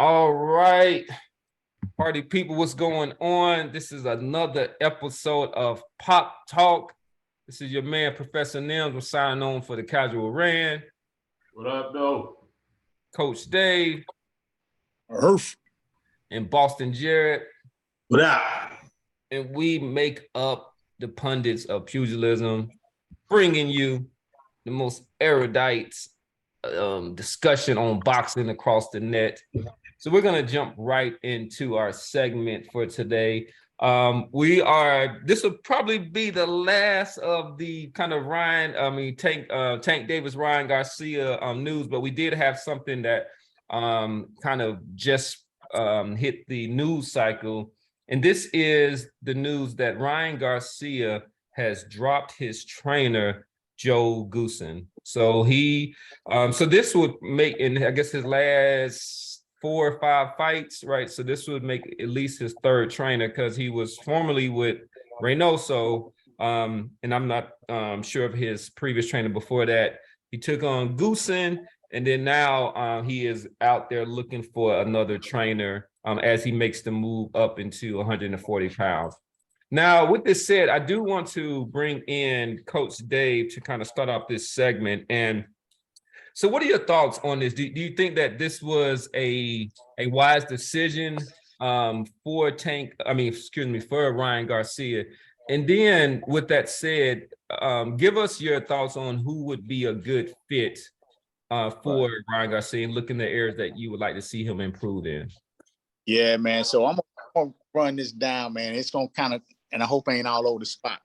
All right, party people, what's going on? This is another episode of Pop Talk. This is your man, Professor Nims. We're signing on for the Casual Rand. What up, though? Coach Dave. Earth. And Boston Jared. What up? And we make up the pundits of pugilism, bringing you the most erudite discussion on boxing across the net. So we're going to jump right into our segment for today. This will probably be the last of the kind of Tank Davis, Ryan Garcia news, but we did have something that kind of just hit the news cycle. And this is the news that Ryan Garcia has dropped his trainer, Joe Goosen. So so this would make, in I guess, his last 4 or 5 fights, right? So this would make at least his third trainer, because he was formerly with Reynoso, and I'm not sure of his previous trainer before that. He took on Goosen, and then now he is out there looking for another trainer as he makes the move up into 140 pounds. Now, with this said, I do want to bring in Coach Dave to kind of start off this segment. And so what are your thoughts on this? Do you think that this was a wise decision for Ryan Garcia? And then with that said, give us your thoughts on who would be a good fit for Ryan Garcia, and look in the areas that you would like to see him improve in. Yeah, man. So I'm gonna run this down, man. It's gonna kind of, and I hope I ain't all over the spot,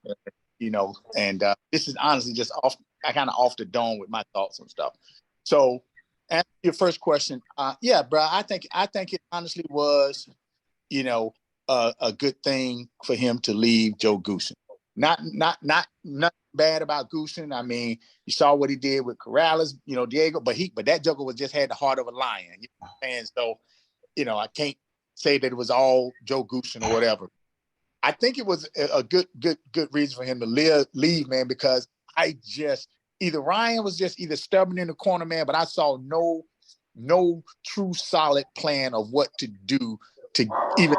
and this is honestly just off the dome with my thoughts and stuff. So answer your first question, yeah, bro, I think it honestly was, a good thing for him to leave Joe Goosen. Not bad about Goosen. I mean, you saw what he did with Corrales, Diego, but that joker just had the heart of a lion. You know what I'm saying? So, I can't say that it was all Joe Goosen or whatever. I think it was a good reason for him to leave, man, because either Ryan was just stubborn in the corner, man, but I saw no true solid plan of what to do to even.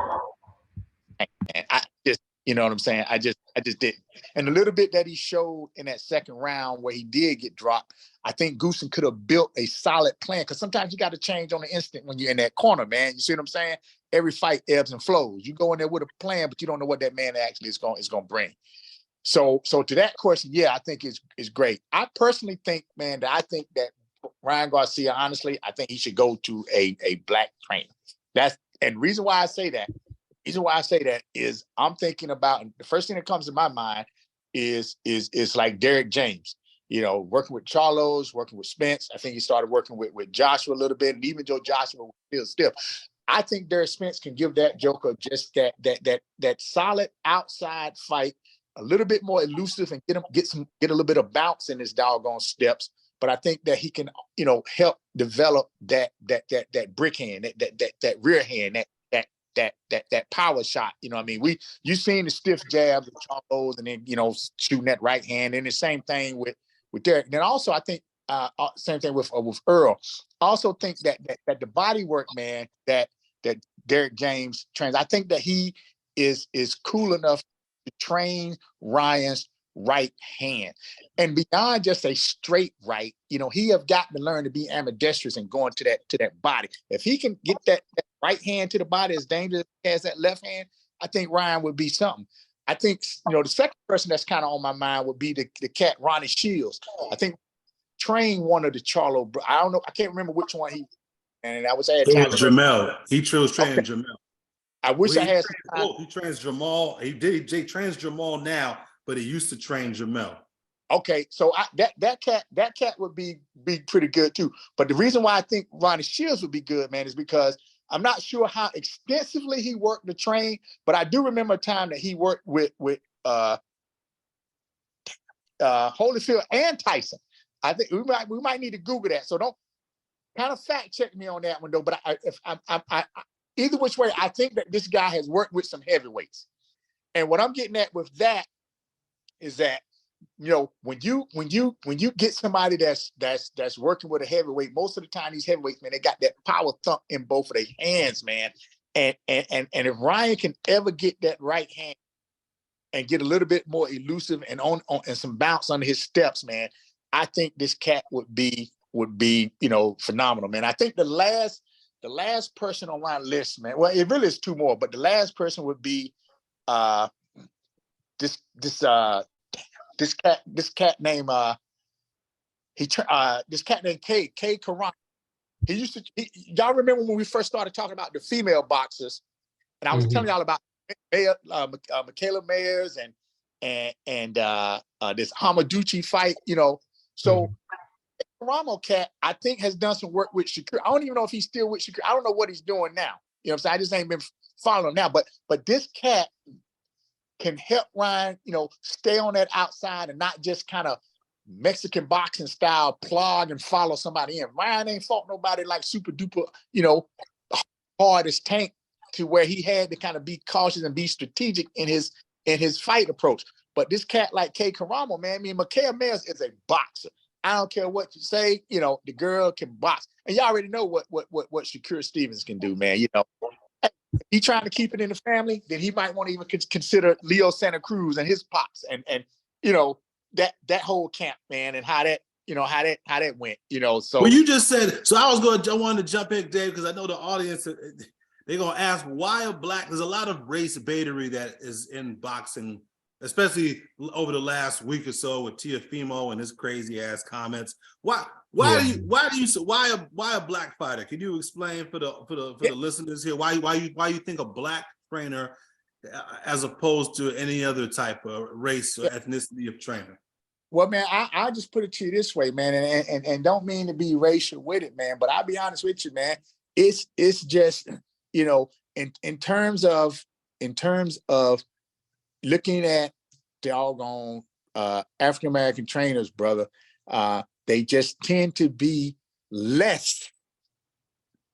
And I just, you know what I'm saying? I just didn't. And the little bit that he showed in that second round where he did get dropped, I think Goosen could have built a solid plan, because sometimes you got to change on the instant when you're in that corner, man. You see what I'm saying? Every fight ebbs and flows. You go in there with a plan, but you don't know what that man actually is going to bring. So to that question, yeah, I think it's great. I personally think, man, that Ryan Garcia, honestly, I think he should go to a black trainer. And the reason why I say that is I'm thinking about, the first thing that comes to my mind is like Derek James, working with Charlos, working with Spence. I think he started working with Joshua a little bit, and even though Joshua was still stiff. I think Derek Spence can give that joker just that solid outside fight, a little bit more elusive, and get a little bit of bounce in his doggone steps. But I think that he can, help develop that brick hand, that rear hand, that power shot. I mean, you've seen the stiff jabs with Charlos, and then shooting that right hand, and the same thing with Derek. And then also, I think same thing with Earl. I also think that the body work, man, that Derek James trains, I think that he is cool enough to train Ryan's right hand, and beyond just a straight right, he have got to learn to be ambidextrous and going to that body. If he can get that right hand to the body as dangerous as that left hand, I think Ryan would be something. I think the second person that's kind of on my mind would be the cat Ronnie Shields. I think train one of the Charlo. I don't know. I can't remember which one he. And I was at Jamel. He chose training Jamel. I wish I had some time. He trains Jamal. He trains Jamal now, but he used to train Jamel. Okay, so that cat would be pretty good too. But the reason why I think Ronnie Shields would be good, man, is because I'm not sure how extensively he worked to train, but I do remember a time that he worked with Holyfield and Tyson. I think we might need to Google that. So don't kind of fact check me on that one though. But I either which way, I think that this guy has worked with some heavyweights. And what I'm getting at with that is that when you get somebody that's working with a heavyweight, most of the time these heavyweights, man, they got that power thump in both of their hands, man. And if Ryan can ever get that right hand and get a little bit more elusive and on and some bounce under his steps, man, I think this cat would be phenomenal, man. I think the last person on my list, man. Well, it really is two more, but the last person would be this cat named K Karan. Y'all remember when we first started talking about the female boxers, and I was telling y'all about Michaela Mayers and this Hamaduchi fight, So Ramo cat, I think, has done some work with Shakur. I don't even know if he's still with Shakur. I don't know what he's doing now. You know what I'm saying? I just ain't been following him now. But this cat can help Ryan, stay on that outside and not just kind of Mexican boxing style plug and follow somebody in. Ryan ain't fought nobody like super duper, hard as Tank, to where he had to kind of be cautious and be strategic in his fight approach. But this cat like K Karamo, man, Michaela Mayers is a boxer. I don't care what you say, the girl can box. And y'all already know what Shakur Stevens can do, man. If he trying to keep it in the family, then he might want to even consider Leo Santa Cruz and his pops and that whole camp, man, and how that went, so. Well, you just said, so I wanted to jump in, Dave, because I know the audience, they're going to ask why a black, there's a lot of race baitery that is in boxing, especially over the last week or so with Teofimo and his crazy ass comments. Why a black fighter? Can you explain for the listeners here why you think a black trainer as opposed to any other type of race or ethnicity of trainer? Well, man, I'll just put it to you this way, man, and don't mean to be racial with it, man, but I'll be honest with you, man. It's just, in terms of looking at doggone African American trainers, brother, they just tend to be less,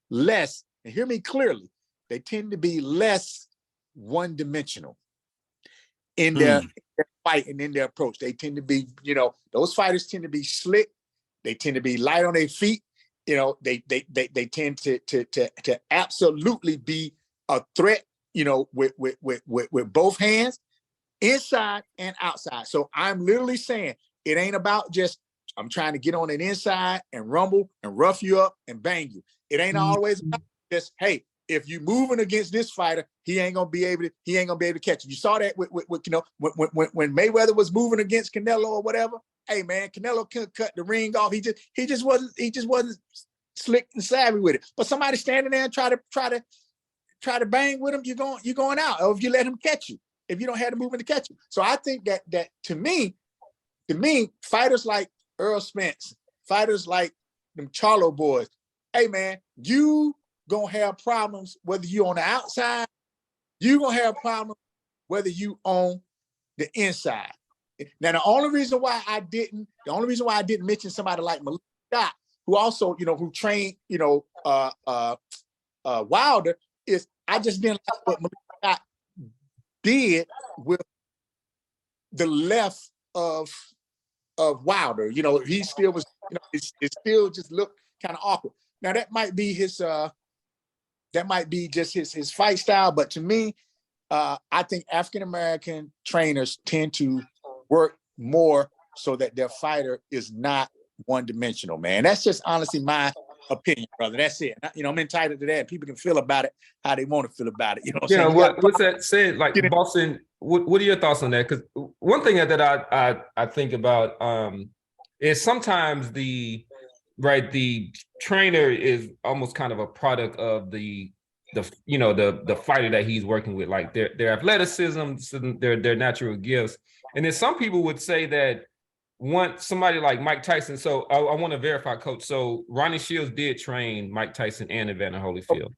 and hear me clearly, they tend to be less one-dimensional in their fight and in their approach. They tend to be, those fighters tend to be slick. They tend to be light on their feet. They tend to absolutely be a threat, with both hands, inside and outside. So I'm literally saying it ain't about just, I'm trying to get on an inside and rumble and rough you up and bang you. It ain't always about just, hey, if you moving against this fighter, he ain't gonna be able to catch you. You saw that with when Mayweather was moving against Canelo or whatever. Hey man, Canelo couldn't cut the ring off. He just wasn't slick and savvy with it. But somebody standing there and try to bang with him, you're going out. Or if you let him catch you, if you don't have the movement to catch you. So I think that to me, fighters like Earl Spence, fighters like them Charlo boys, hey man, you gonna have problems whether you on the outside, you gonna have problems whether you on the inside. Now the only reason why I didn't mention somebody like Malik Scott, who also, who trained, Wilder, is I just didn't like what Malik Scott did with the left of Wilder. He still was, it still just looked kind of awkward. Now that might be just his fight style, but to me, I think African American trainers tend to work more so that their fighter is not one-dimensional, man. That's just honestly my opinion, brother. That's it. I'm entitled to that. People can feel about it how they want to feel about it. What's that said? Like Boston, what are your thoughts on that? Because one thing that I think about is sometimes the trainer is almost kind of a product of the fighter that he's working with, like their athleticism, their natural gifts. And then some people would say that once somebody like Mike Tyson, so I want to verify, Coach. So Ronnie Shields did train Mike Tyson and Evander Holyfield.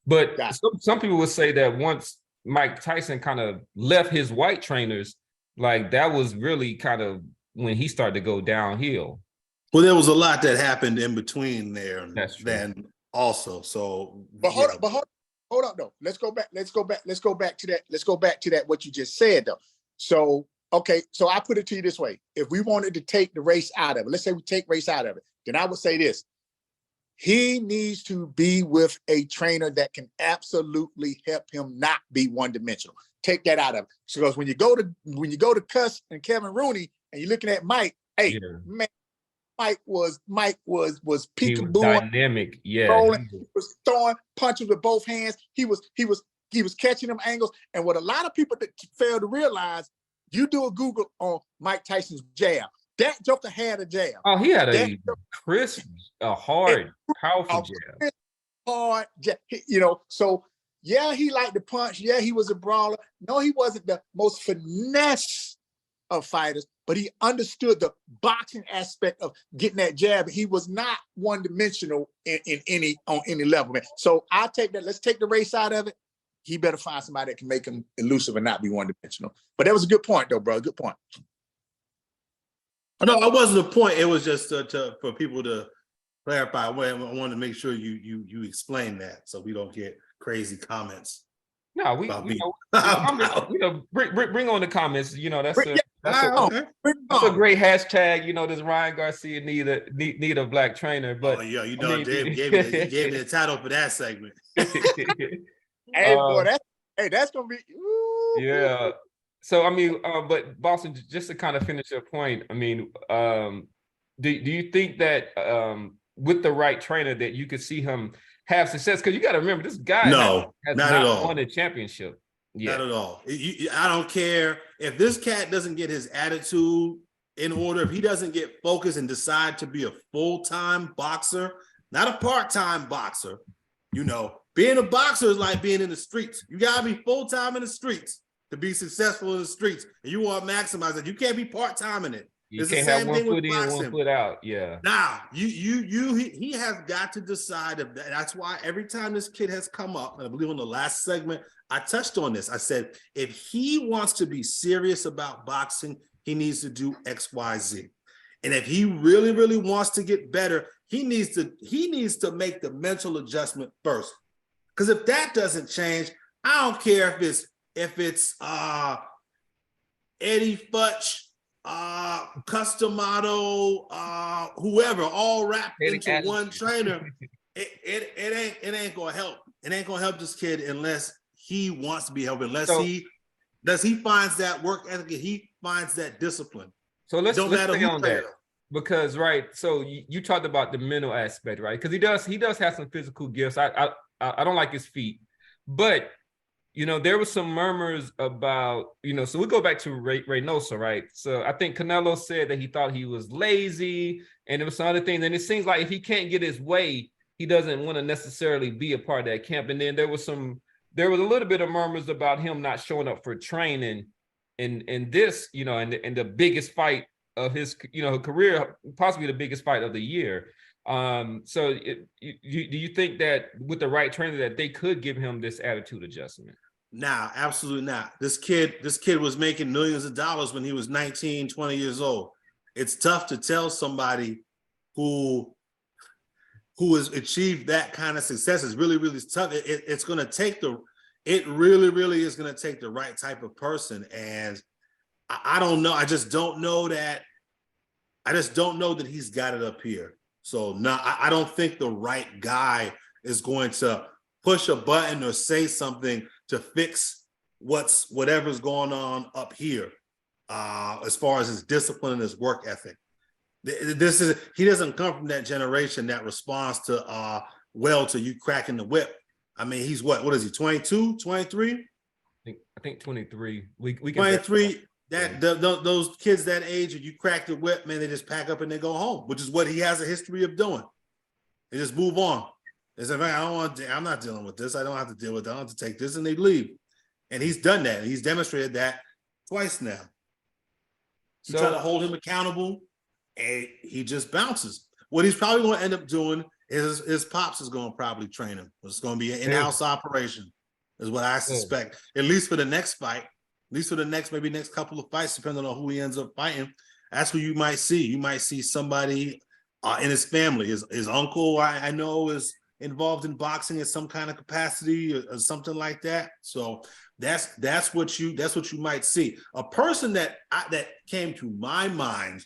But some people would say that once Mike Tyson kind of left his white trainers, like that was really kind of when he started to go downhill. Well, there was a lot that happened in between there. That's true. Then also. So hold up though. Let's go back to that. What you just said though. So okay, so I put it to you this way. If we wanted to take the race out of it, let's say we take race out of it, then I would say this. He needs to be with a trainer that can absolutely help him not be one-dimensional. Take that out of it. Because when you go to Cuss and Kevin Rooney and you're looking at Mike, hey, man, Mike was peekaboo. He was dynamic, rolling. He was throwing punches with both hands. He was catching them angles. And what a lot of people fail to realize, you do a Google on Mike Tyson's jab. That joker had a jab. Oh, he had a crisp, hard, powerful jab. Hard jab. You know, so yeah, he liked to punch. Yeah, he was a brawler. No, he wasn't the most finesse of fighters, but he understood the boxing aspect of getting that jab. He was not one-dimensional on any level, man. So I'll take that. Let's take the race out of it. He better find somebody that can make him elusive and not be one-dimensional. But that was a good point, though, bro. Good point. No, it wasn't a point. It was just for people to clarify. I wanted to make sure you explain that so we don't get crazy comments. No, we bring on the comments. You know, that's a great hashtag. You know, this Ryan Garcia need a black trainer. But oh yeah, you know, Dave gave me the title for that segment. Hey, boy, that's gonna be. Ooh. Yeah. So I mean, but Boston, just to kind of finish your point, I mean, do you think that with the right trainer that you could see him have success? Because you got to remember, this guy has not won a championship yet. Not at all. I don't care if this cat doesn't get his attitude in order, if he doesn't get focused and decide to be a full-time boxer, not a part-time boxer. You know, being a boxer is like being in the streets. You got to be full-time in the streets to be successful in the streets. And you want to maximize it. You can't be part-time in it. You can't have one foot in, one foot out. Yeah. Now, he has got to decide. That's why every time this kid has come up, and I believe on the last segment, I touched on this. I said, if he wants to be serious about boxing, he needs to do X, Y, Z. And if he really, really wants to get better, he needs to make the mental adjustment first. Because if that doesn't change, I don't care if it's Eddie Futch, Customato, whoever, all wrapped into one trainer. It ain't gonna help. It ain't gonna help this kid unless he wants to be helped. Unless he finds that work ethic, he finds that discipline. So let's stay on that. Because so you talked about the mental aspect, right? Because he does have some physical gifts. I don't like his feet, but you know, there was some murmurs about, you know, so we go back to Reynoso, right? So I think Canelo said that he thought he was lazy and there was some other things. And it seems like if he can't get his way, he doesn't want to necessarily be a part of that camp. And then there was a little bit of murmurs about him not showing up for training in this, you know, and the biggest fight of his, you know, career, possibly the biggest fight of the year. So do you think that with the right trainer that they could give him this attitude adjustment? Nah, absolutely not. This kid was making millions of dollars when he was 19, 20 years old. It's tough to tell somebody who has achieved that kind of success. It's really, really tough. It's going to take it really, really is going to take the right type of person. And I don't know. I just don't know that he's got it up here. So no, I don't think the right guy is going to push a button or say something to fix whatever's going on up here, as far as his discipline and his work ethic. He doesn't come from that generation that responds to to you cracking the whip. I mean, he's what is he, 22, 23? I think 23. We can 23. Those kids that age, if you crack the whip, man, they just pack up and they go home, which is what he has a history of doing. They just move on. They say, man, I'm not dealing with this. I don't have to deal with that. I don't have to take this, and they leave. And he's done that. He's demonstrated that twice now. You try to hold him accountable, and he just bounces. What he's probably going to end up doing is his pops is going to probably train him. It's going to be an in-house operation, is what I suspect. At least for the next fight. At least for the next couple of fights, depending on who he ends up fighting. That's who you might see. You might see somebody in his family. His uncle, I know, is involved in boxing in some kind of capacity or something like that. So that's what you might see. A person that came to my mind,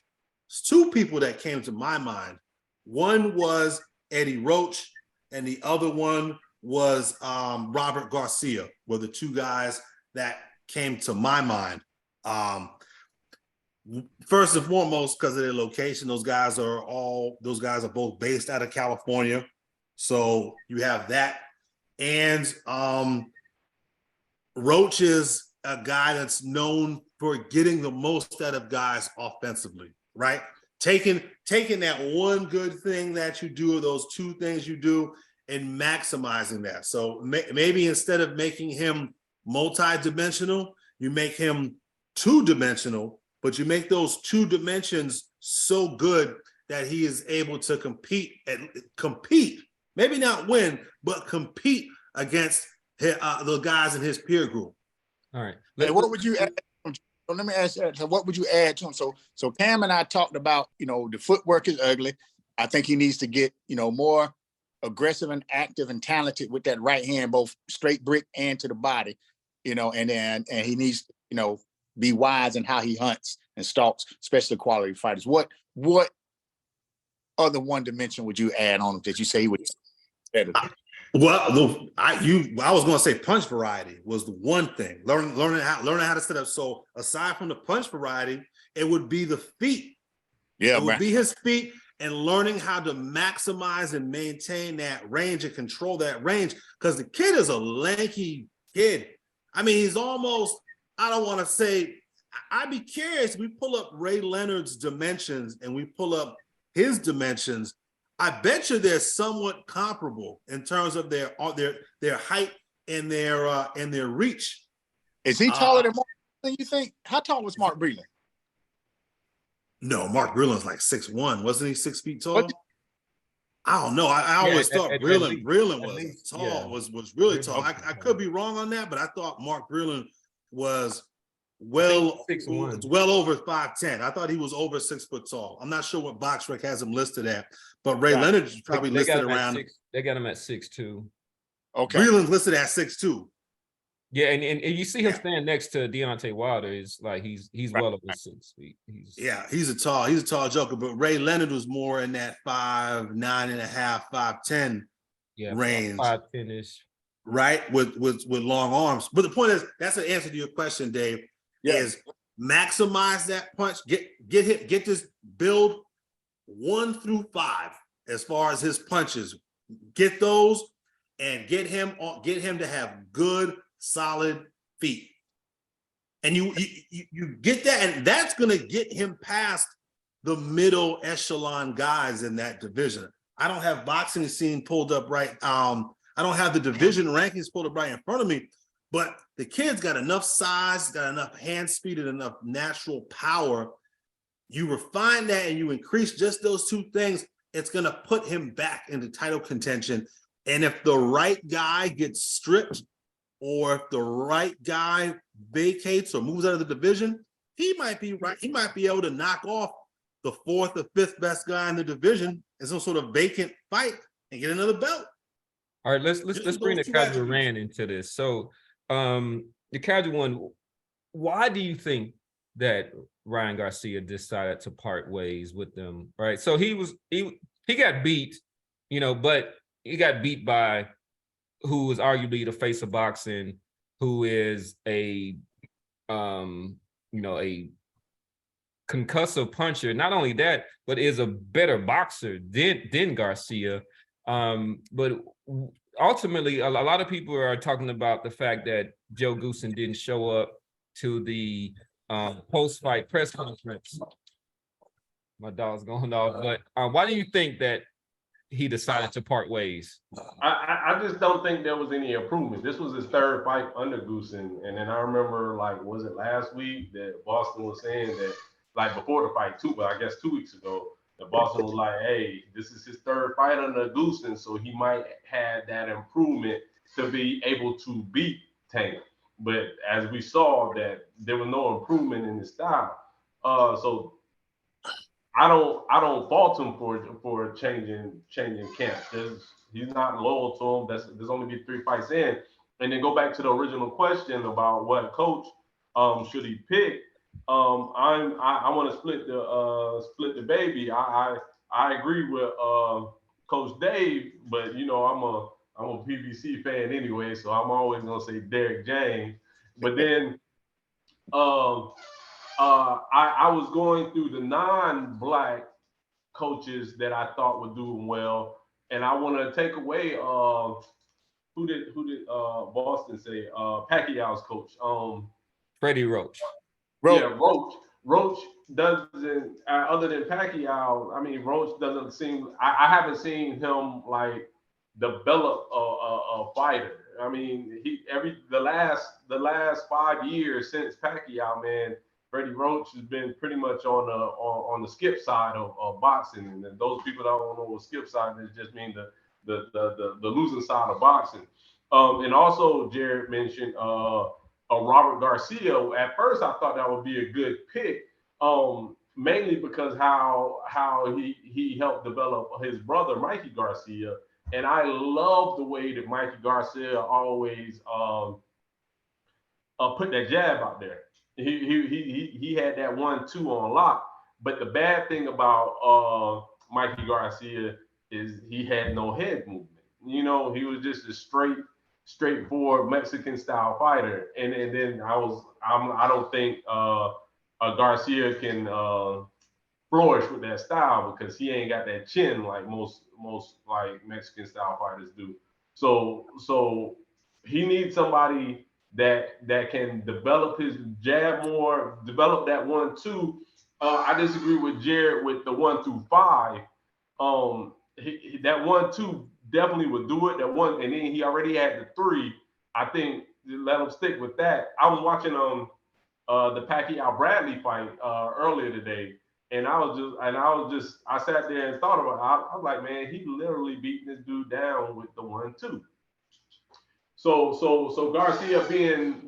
two people that came to my mind. One was Eddie Roach, and the other one was Robert Garcia. Were the two guys that came to my mind. First and foremost, because of their location, those guys are both based out of California. So you have that. And Roach is a guy that's known for getting the most out of guys offensively, right? Taking that one good thing that you do, or those two things you do, and maximizing that. So maybe instead of making him multi-dimensional, you make him two-dimensional, but you make those two dimensions so good that he is able to compete, maybe not win, but compete against the guys in his peer group. All right. What would you add? So let me ask you, so what would you add to him? So Cam and I talked about, the footwork is ugly. I think he needs to get, more aggressive and active and talented with that right hand, both straight brick and to the body, and he needs, be wise in how he hunts and stalks, especially quality fighters. What other one dimension would you add on him that you say he would better? Well, I was going to say punch variety was the one thing. Learning how to set up. So aside from the punch variety, it would be the feet. Yeah, it would be his feet, and learning how to maximize and maintain that range and control that range. Because the kid is a lanky kid. I mean, he's almost. I don't want to say. I'd be curious. We pull up Ray Leonard's dimensions and we pull up his dimensions. I bet you they're somewhat comparable in terms of their height and their reach. Is he taller than Mark than you think? How tall was Mark Breland? No, Mark Breland's like 6'1". Wasn't he 6 feet tall? What? I don't know. I always thought Breland was tall, yeah. was really tall. I could be wrong on that, but I thought Mark Breland was well over 5'10". I thought he was over 6 foot tall. I'm not sure what BoxRec has him listed at, but Ray Leonard's probably listed around. They got him at 6'2". Okay. Breland's listed at 6'2". Yeah, and you see him stand next to Deontay Wilder. Is like he's well over 6 feet. He's a tall joker. But Ray Leonard was more in that 5'9.5", 5'10" range. 5'10-ish. Right, with long arms. But the point is, that's an answer to your question, Dave. Yeah. Is maximize that punch. Get this build 1 through 5 as far as his punches. Get those and get him to have good, solid feet. And you get that, and that's gonna get him past the middle echelon guys in that division. I don't have boxing scene pulled up right. I don't have the division rankings pulled up right in front of me, but the kid's got enough size, got enough hand speed, and enough natural power. You refine that and you increase just those two things, it's going to put him back into title contention. And if the right guy gets stripped, or if the right guy vacates or moves out of the division, he might be right. He might be able to knock off the 4th or 5th best guy in the division in some sort of vacant fight and get another belt. All right, let's bring the casual Rand into this. So the casual one, why do you think that Ryan Garcia decided to part ways with them? Right. So he got beat, but he got beat by who is arguably the face of boxing, who is a concussive puncher. Not only that, but is a better boxer than Garcia. But ultimately, a lot of people are talking about the fact that Joe Goosen didn't show up to the post-fight press conference. My dog's going off. But why do you think that he decided to part ways? I just don't think there was any improvement. This was his 3rd fight under Goosen. And then I remember, was it last week that Boston was saying that, before the fight, I guess 2 weeks ago, that Boston was like, hey, this is his 3rd fight under Goosen, so he might have that improvement to be able to beat Tank. But as we saw, that there was no improvement in his style. So I don't fault him for changing camp. he's not loyal to him. There's only be 3 fights in. And then go back to the original question about what coach should he pick. I want to split the baby. I agree with Coach Dave, but I'm a PBC fan anyway, so I'm always gonna say Derek James. But then I was going through the non-black coaches that I thought were doing well, and I want to take away who did Boston say? Pacquiao's coach. Freddie Roach. Yeah, Roach doesn't. Other than Pacquiao, I mean, Roach doesn't seem. I haven't seen him like develop a fighter. I mean, the last 5 years since Pacquiao, man, Freddie Roach has been pretty much on the skip side of boxing. And those people that don't know what skip side is, just mean the losing side of boxing. And also Jared mentioned Robert Garcia. At first, I thought that would be a good pick, mainly because how he helped develop his brother Mikey Garcia, and I love the way that Mikey Garcia always put that jab out there. He had that 1-2 on lock. But the bad thing about Mikey Garcia is he had no head movement. He was just a straightforward Mexican style fighter. And then I don't think Garcia can flourish with that style because he ain't got that chin like most like Mexican style fighters do. So he needs somebody that can develop his jab more, develop that 1-2. I disagree with Jared with the 1 through 5. That 1-2 definitely would do it. That one, and then he already had the 3. I think let him stick with that. I was watching the Pacquiao Bradley fight earlier today, and I sat there and thought about it. I was like, man, he literally beating this dude down with the 1-2. So Garcia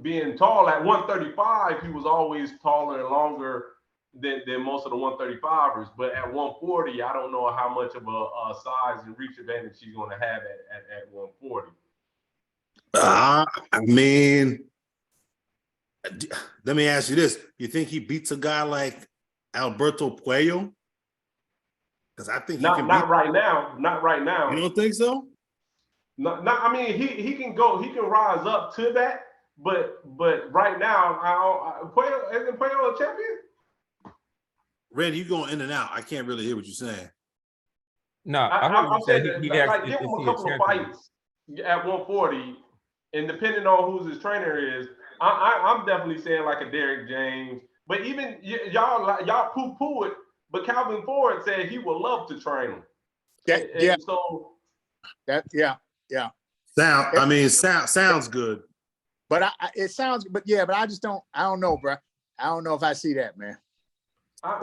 being tall at 135, he was always taller and longer than most of the 135ers. But at 140, I don't know how much of a size and reach advantage he's going to have at 140. I mean, let me ask you this: you think he beats a guy like Alberto Puello? Because I think not right now. Not right now. You don't think so? No, I mean he can rise up to that, but right now, isn't Puello a champion? Randy, you going in and out. I can't really hear what you're saying. No, I'm saying that give him a couple of fights at 140, and depending on who his trainer is, I'm definitely saying like a Derek James. But even y'all poo-poo it, but Calvin Ford said he would love to train him. Sounds good. But I just don't. I don't know, bro. I don't know if I see that, man. Y'all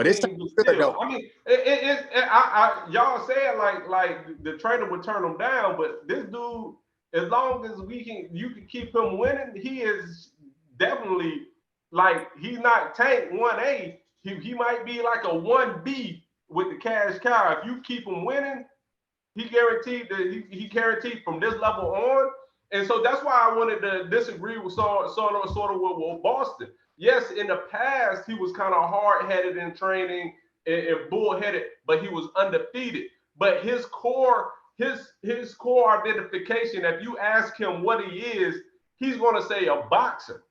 said like the trainer would turn him down, but this dude, as long as you can keep him winning, he is definitely like he's not Tank 1A. He might be like a 1B with the cash cow. If you keep him winning, he guaranteed from this level on. And so that's why I wanted to disagree with sort of with Boston. Yes, in the past, he was kind of hard-headed in training and bull-headed, but he was undefeated. But his core identification, if you ask him what he is, he's going to say a boxer.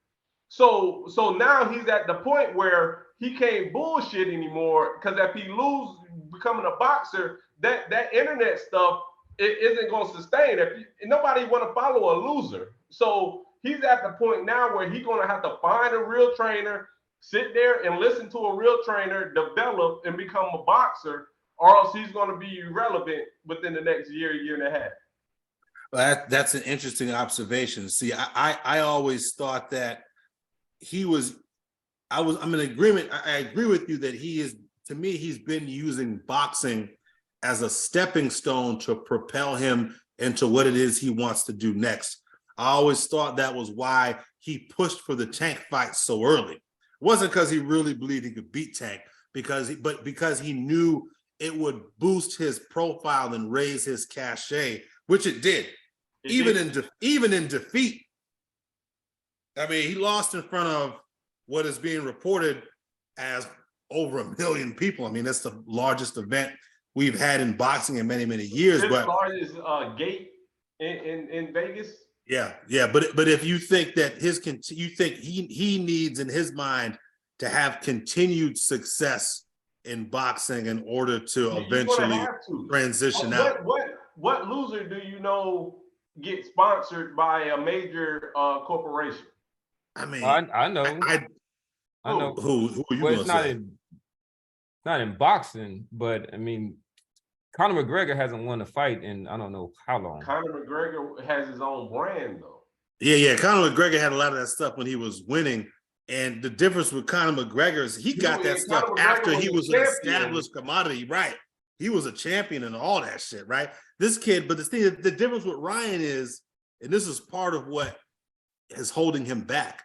So now he's at the point where he can't bullshit anymore, because if he loses becoming a boxer, that internet stuff isn't going to sustain. Nobody want to follow a loser. So he's at the point now where he's going to have to find a real trainer, sit there and listen to a real trainer, develop and become a boxer, or else he's going to be irrelevant within the next year and a half. Well, that's an interesting observation. See, I always thought that I'm in agreement. I agree with you that to me, he's been using boxing as a stepping stone to propel him into what it is he wants to do next. I always thought that was why he pushed for the Tank fight so early. It wasn't because he really believed he could beat Tank, but because he knew it would boost his profile and raise his cachet which it did. It Even did. even in defeat. I mean, he lost in front of what is being reported as over 1 million people. I mean, that's the largest event we've had in boxing in many, many years. This But largest gate in Vegas. yeah. But if you think that you think he needs in his mind to have continued success in boxing in order to You're gonna eventually have to. transition out. What loser do you know get sponsored by a major corporation? I mean, I know. I know. who are you Well, gonna it's not say? not in boxing, but I mean, Conor McGregor hasn't won a fight in I don't know how long. Conor McGregor has his own brand though. Yeah. Conor McGregor had a lot of that stuff when he was winning. And the difference with Conor McGregor is he got that stuff after he was an established commodity, right? He was a champion and all that shit, right? This kid, but the difference with Ryan is, and this is part of what is holding him back.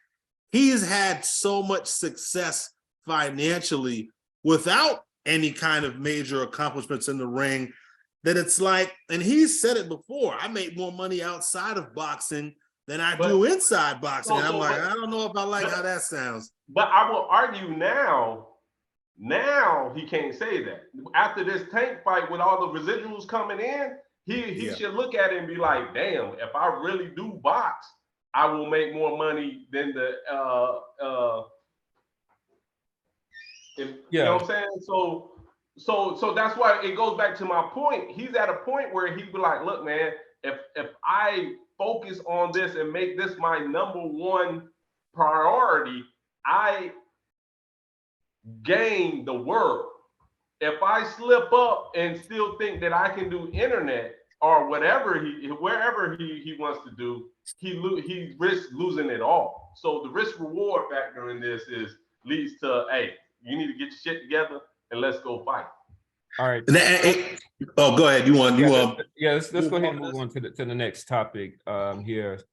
He's had so much success financially without any kind of major accomplishments in the ring that it's like, and he's said it before, I make more money outside of boxing than I do inside boxing. And I'm like, I don't know if I like how that sounds. But I will argue now he can't say that. After this Tank fight with all the residuals coming in, he should look at it and be like, damn, if I really do box, I will make more money than the you know what I'm saying? So that's why it goes back to my point. He's at a point where he'd be like, look, man, if I focus on this and make this my number one priority, I gain the world. If I slip up and still think that I can do internet or wherever he wants to do, he risks losing it all. So the risk reward factor in this leads to, hey, you need to get your shit together and let's go fight. All right. Oh, go ahead. You want? Yeah, let's go ahead and move on to the next topic here.